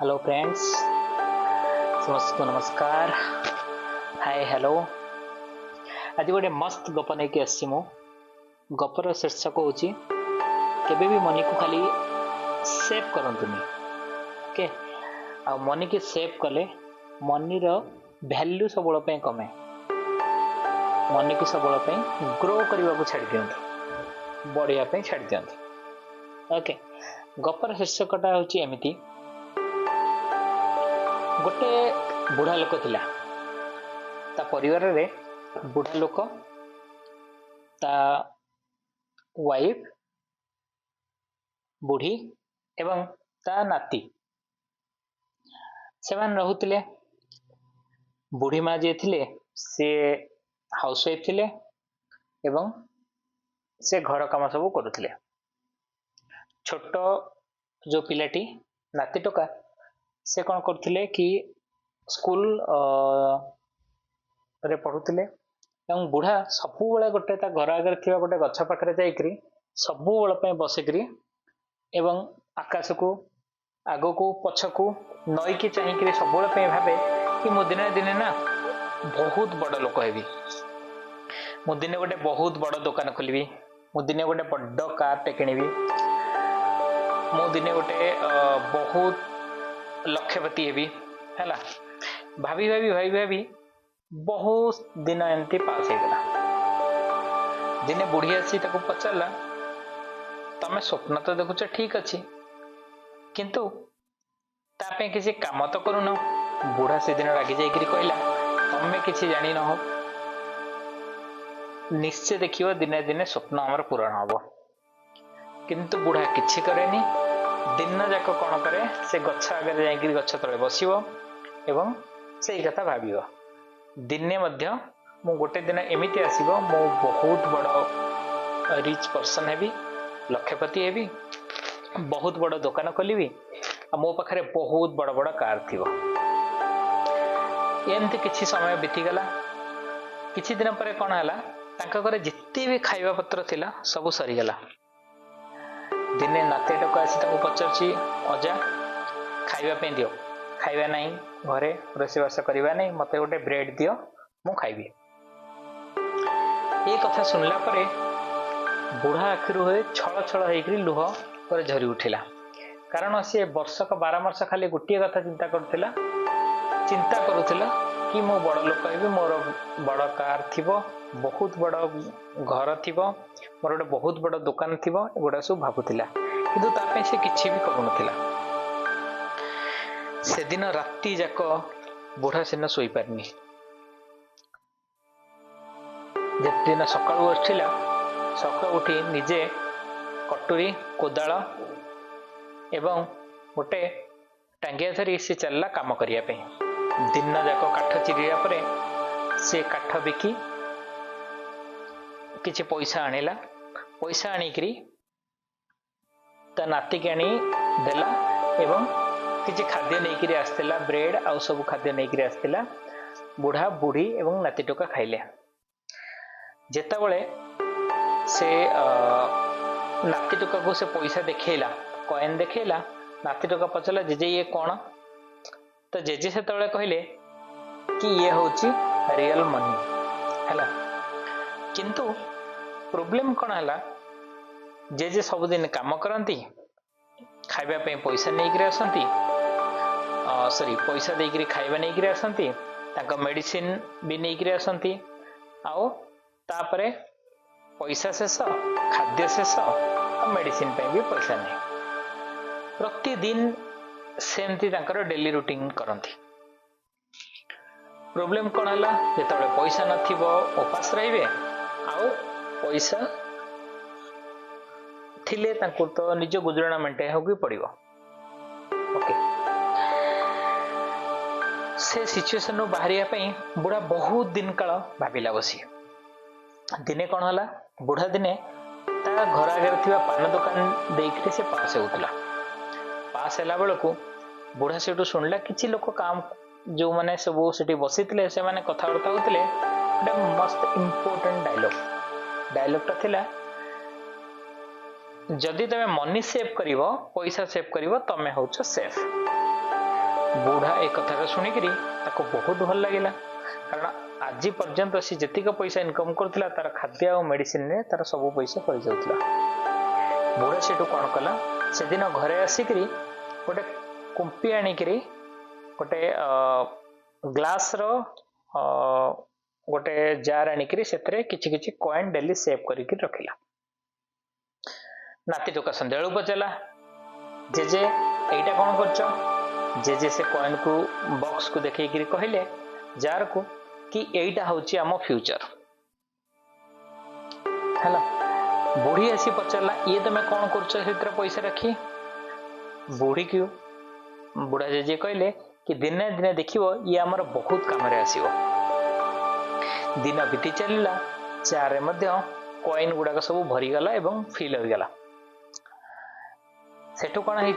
Hello friends, समस्त को नमस्कार। Hi hello. आज गोटे मस्त गप नहीं आसी मु गपर शीर्षक हूँ केबे भी मनी को खाली सेव करंतुनी। ओके, आ मनी की सेव कले मनी रो वैल्यू सबुल कमे। मनी की सबुल ग्रो करने को छाड़ दियंतु, बढ़िया छाड़ दियंतु। ओके, गपर शीर्षकटा हूँ एमती। गोटे बुढ़ा लोक थिला, ता परिवार रे बुढ़ा लोक, ता वाइफ बुढ़ी एवं ता नाती से रहुतिले। बुढ़ी माँ जी थिले से हाउस वाइफ थिले एवं से घर काम सब करुथिले। छोट जो पिलाटी नाती टोका से कौन करथिले कि स्कूल रे पढ़ुथिले एवं बुढ़ा सबुबले गोटे ता घर आगे थिबा गोटे गछ पाखरे जाइकरी सबुबले पे बसिकरी एवं आकाश को आगो को पछ को नई की चाहिकरी सबुबले पे भाबे कि मु दिने दिने ना बहुत बड़ लोक हेबी, मु दिने गोटे बहुत बड़ दुकान खोलिबी, मु दिने गोटे बड़ कार टे किनिबी, मु दिने गोटे बहुत लक्षपति हेबी हैला। भाभी भाभी भाभी भाभी बहुत दिन एमती पास हो गला। दिने बुढ़ी आसी ताको पचारला, तमे स्वप्न तो देखुच ठीक अच्छी किंतु तापे किसी काम तो करून। बुढ़ा से दिन रागी जाइकरी कहला, तमे किसी जानी न हो, निश्चय देखियो दिने दिने स्वप्न हमर पूरण हबो। किंतु बुढ़ा किछि करेनी। दिन जाक कौन करे, से गछ आगे जाइकरी गछ तले बसिबो एवं सेई कथा भाबिबो। दिने मध्य मु गोटे दिन एमिति आसीबो, मु बहुत बड़ रिच पर्सन हेबी, लक्षपति हेबी, बहुत बड़ दुकान खोलिबी, आ मो पाखरे बहुत बड़ बड़ कार थिबो। एमती किछि समय बीतीगला। किछि दिन पर कौन हला, तांका घरे जिते भी खाइबा पत्र थिला सब सरीगला। दिने नाते टक आसी ताको पचारछि, अजा खाइबा पे दियो। खाइबा नहीं, घरे रोषेबास करवा नहीं, मते गोटे ब्रेड दियो, मु खाइबी। ये कथा सुनला परे बुढ़ा आखिरु होए छळ छळ हेकरी लुह पर झरी उठिला। कारण से वर्षक 12 वर्ष खाली गोटे कथा चिंता करुथिला कि मो बड़ लोक हेबी, मोर बड़ कार थिबो, बहुत बड़ घर थिबो, मोर गोटे बहुत बड़ दुकान थिबो, एगुड़ा सब भाबुथिला। किंतु तापे से किछि भी करुनथिला। से दिन राति जाक बुढ़ा सेन सोई पारनी। दिन सकाळ उठिला, सकाळ उठी निजे कटुरी कोदाल एवं गोटे टांगिया धरी से चलला काम करिया पे। दिन जाक काठ चिरिया परे से काठ बिकी किछि पैसा आनिला। पैसा आनिकरी ता नाती के आनी देला एवं किछि खाद्य नहीं आसला, ब्रेड आउ सब खाद्य नहीं आसला। बुढ़ा बुढ़ी एवं नाती टोका खाइले। जेतेबेले से नाती टोका को से पैसा देखेला, कॉइन देखेला, नाती टोका पचला, जेजे ये कौन? तो जेजे से कहले कि ये होची रियल मनी हैला। किंतु प्रॉब्लम कौन है, जेजे सबुदिन काम करती, खाइबा पे पैसा नहीं आसती, सॉरी पैसा देकरी खाइबा नहीं आसती, ताका मेडिसिन भी नहीं आसती, आओ तापरे पैसा शेष, खाद्य शेष, मेडिसिन पे भी पैसा नहीं। प्रतिदिन सेमती तांकर डेली रूटीन करती। प्रॉब्लम कौन है, जेतेबेले पैसा नथिबो उपास रहिबे, आओ पैसा थिले तांको तो निज गुजराण मेंटेन होगी पड़िबो। ओके, से सिचुएशन रो बाहरिया पई बुढ़ा बहुत दिन काल भाबिला बसी। दिने कौन हला, बुढ़ा दिने ता घर आगे थिबा पान दुकान देइकरी से पास होउतला। पास हैला बेलको बुढ़ा सेटू सुनला किछि लोक काम जो माने सब सेठी बसितले, से माने कथावार्ता होतले। गोटे मस्त इंपोर्टेंट डायलॉगटा थिला, जदि तमे मनी सेव करिवो, पैसा सेव करिवो, तमे होउछ सेफ। बुढ़ा एक कथा शुणिकी बहुत भल लगे कारण आज पर्यंत सी जीक पैसा इनकम करता तार खाद्य और मेडिसिन रे तार सब पैसा पड़ जाता। बुढ़ा से कौन कला से दिन घरे आसिक गोटे कुंपी आनिकी गोटे ग्लास रो गोटे जार आनिकी से किछि कॉइन डेली सेव करके रखिला। नाती टोका संध्या पचारा जेजे एटा कौन कर जेजे से कॉइन को बॉक्स को देखी कहले जार को कि एटा होची आम फ्यूचर है। बुढ़ी आसी पचारा ये तुम कौन कर पैसा रखी बुढ़ी क्यों बुढ़ा जेजे कहले कि दिने दिने देखियो ये आमर बहुत काम आसीबो। दिन बीती चलला चारे मध्य कॉइन गुड़ाक सब भरीगला एवं फिल हो गला। सेठू कौन है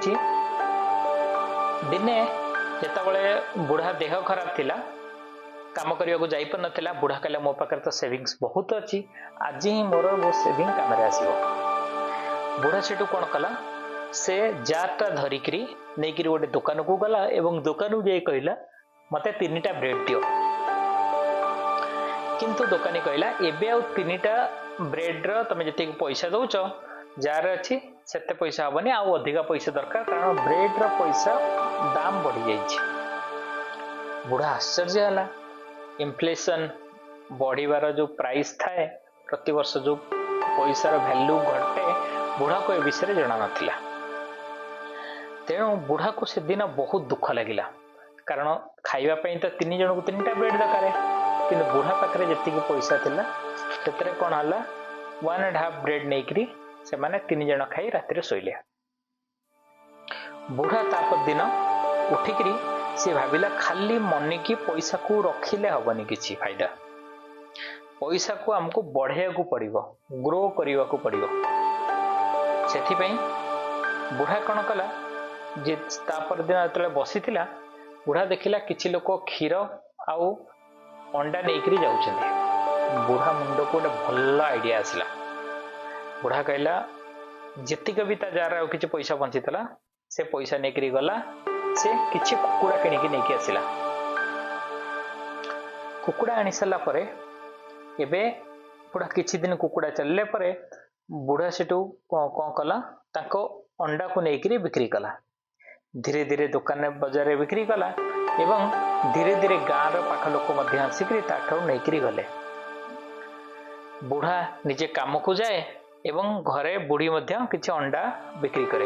दिने जिते बुढ़ा देह खराब थिला काम करने को जाई पर नथिला बुढ़ा कहला मो पाखरे तो सेविंग्स बहुत अच्छी आज ही मोर वो सेविंग काम आसीबो। बुढ़ा सेठू कौन कला से जारटा धरिकी नहीं गोटे दुकान को गला एवं दुकान को जाई कहला मते 3टा ब्रेड दियो किंतु दुकानी कहला एबे आ 3टा ब्रेड रो तमे जते पैसा दउछ जार अच्छी सेते पैसा हबनी आ अधिका पैसा दरकार कारण ब्रेड रो पैसा दाम बढ़ी जाइछि। बुढ़ा आश्चर्य हला इन्फ्लेशन बढ़िबार जो प्राइस थाए प्रति वर्ष जो पैसार वैल्यू घटे बुढ़ा को ए विषय जना नथिला। तेणु बुढ़ा को से दिन बहुत दुख लगिला कारण खाइबा पई तो 3 जन को 3टा ब्रेड दरकार किंतु बुढ़ा पाखरे जतिकी पैसा थिला तेतरे कोन हला 1.5 ब्रेड नेकरी से माने 3 जन खाई रात्रि सोइले। बुढ़ा तापर दिन उठिकरी से भाविला खाली मनी की पैसा को रखिले हबनी किछि फायदा पैसा को हमको बढ़िया को पड़िबो ग्रो करिवा को पड़िबो। सेथि पई बुढ़ा कोन कला जे तापर दिन जतले बसिथिला बुढ़ा देखिला किछि लोक क्षीर आउ अंडा नेकरी जाउछन्ते। बुढ़ा मुंड को गोटे भल आइडिया आसला। बुढ़ा कहला जेतिक भी ता जार आउ किछि पैसा बंचितला से पैसा नेकरी गला से किछि कुकुड़ा किनिकी नेकी आसिला। कुकुड़ा आनी सारा परे एबे बुढ़ा किछि दिन कुकुड़ा चलले परे बुढ़ा सेटू कौन कला ताको अंडा को नेकरी बिक्री कला। धीरे धीरे दुकान बाजार बिक्री कला एवं धीरे धीरे गाँव पाख लोक मध्य आसिक नेकरी गले। बुढ़ा निजे काम को जाए एवं घरे बुढ़ी मध्य किछि अंडा बिक्री करे।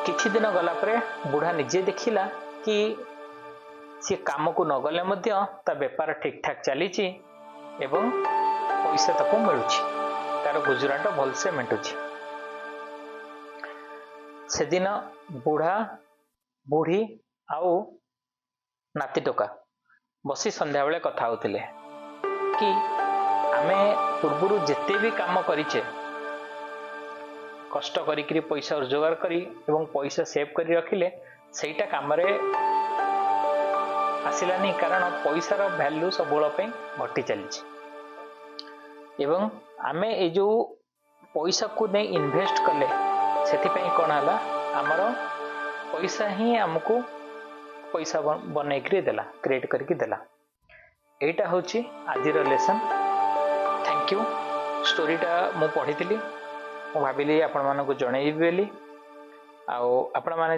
किछि दिन गला परे बुढ़ा निजे देखिला कि सी काम को न गले मध्य ता व्यापार ठीक ठाक चलीची एवं पैसा ताको मिलुची तार गुजराट भलसे मेंटुची। से दिन बुढ़ा बुढ़ी आउ नाती टोका बसी संध्या बेले कथा होतिले कि आमे पूर्वरु जेते भी काम करिचे कष्ट करी पैसा रोजगार करी एवं पैसा सेव करी रखिले सेटा काम रे आसिलानी कारण पैसार वैल्यू सबुल घटी चली एवं आमे ए जो पैसा को नहीं इन्वेस्ट कले सेथिपई कौन हला आमर पैसा ही आमको पैसा बनईकरी देला क्रिएट करके देला। एटा होची आजिर लेसन। Thank you. स्टोरीटा मु पढ़ी मु भाविली आपण मानक जनइबी बेली आ आपण माने